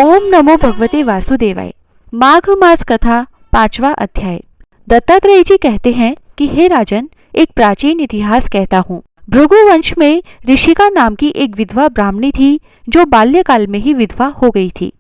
ओम नमो भगवते वासुदेवाय। माघ मास कथा 5वां अध्याय। दत्तात्रेय जी कहते हैं कि हे राजन, एक प्राचीन इतिहास कहता हूँ। भृगु वंश में ऋषिका नाम की एक विधवा ब्राह्मणी थी जो बाल्यकाल में ही विधवा हो गई थी।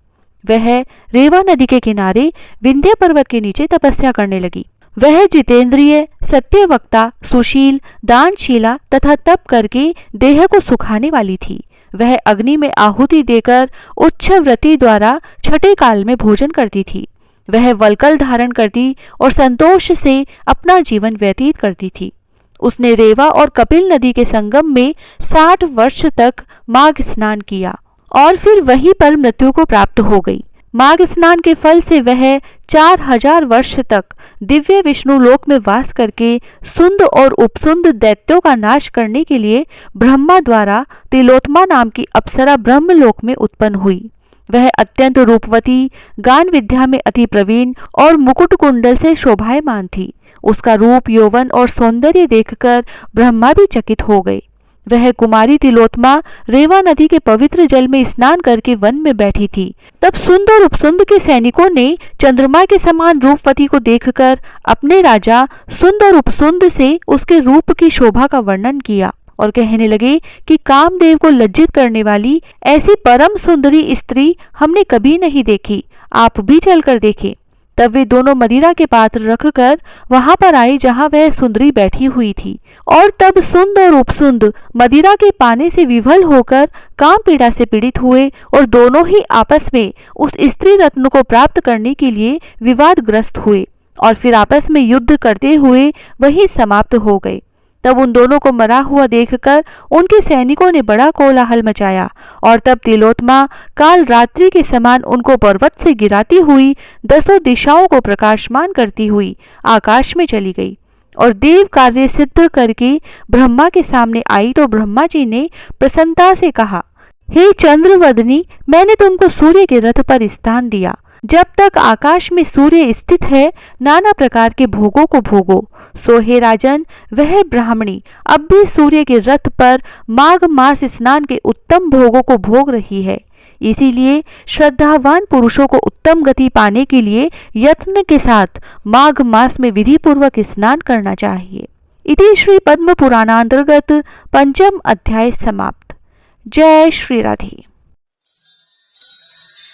वह रेवा नदी के किनारे विंध्य पर्वत के नीचे तपस्या करने लगी। वह जितेंद्रिय, सत्यवक्ता, सुशील, दानशीला तथा तप करके देह को सुखाने वाली थी। वह अग्नि में आहुति देकर उच्चव्रति द्वारा छठे काल में भोजन करती थी। वह वल्कल धारण करती और संतोष से अपना जीवन व्यतीत करती थी। उसने रेवा और कपिल नदी के संगम में 60 वर्ष तक माघ स्नान किया और फिर वहीं पर मृत्यु को प्राप्त हो गई। माघ स्नान के फल से वह 4000 वर्ष तक दिव्य विष्णु लोक में वास करके सुंद और उपसुंद दैत्यों का नाश करने के लिए ब्रह्मा द्वारा तिलोत्मा नाम की अप्सरा ब्रह्मलोक में उत्पन्न हुई। वह अत्यंत रूपवती, गान विद्या में अति प्रवीण और मुकुट कुंडल से शोभायमान थी। उसका रूप, यौवन और सौंदर्य देखकर ब्रह्मा भी चकित हो गए। वह कुमारी तिलोत्मा रेवा नदी के पवित्र जल में स्नान करके वन में बैठी थी। तब सुंद और उपसुंद के सैनिकों ने चंद्रमा के समान रूपवती को देखकर अपने राजा सुंद और उपसुंद से उसके रूप की शोभा का वर्णन किया और कहने लगे कि कामदेव को लज्जित करने वाली ऐसी परम सुंदरी स्त्री हमने कभी नहीं देखी, आप भी चलकर देखें। तब वे दोनों मदिरा के पात्र रखकर वहां पर आए जहां वह सुंदरी बैठी हुई थी। और तब सुंद और उपसुंद मदिरा के पाने से विवल होकर काम पीड़ा से पीड़ित हुए और दोनों ही आपस में उस स्त्री रत्न को प्राप्त करने के लिए विवादग्रस्त हुए और फिर आपस में युद्ध करते हुए वही समाप्त हो गए। तब उन दोनों को मरा हुआ देखकर उनके सैनिकों ने बड़ा कोलाहल मचाया और तब तिलोत्मा काल रात्रि के समान उनको पर्वत से गिराती हुई 10 दिशाओं को प्रकाशमान करती हुई आकाश में चली गई और देव कार्य सिद्ध करके ब्रह्मा के सामने आई तो ब्रह्मा जी ने प्रसन्नता से कहा, हे चंद्रवदनी, मैंने तुमको सूर्य के रथ पर स्थान दिया। जब तक आकाश में सूर्य स्थित है, नाना प्रकार के भोगों को भोगो। सो हे राजन, वह ब्राह्मणी अब भी सूर्य के रथ पर माघ मास स्नान के उत्तम भोगों को भोग रही है। इसीलिए श्रद्धावान पुरुषों को उत्तम गति पाने के लिए यत्न के साथ माघ मास में विधि पूर्वक स्नान करना चाहिए। इति श्री पद्म पुराणांतर्गत 5वां अध्याय समाप्त। जय श्री राधे।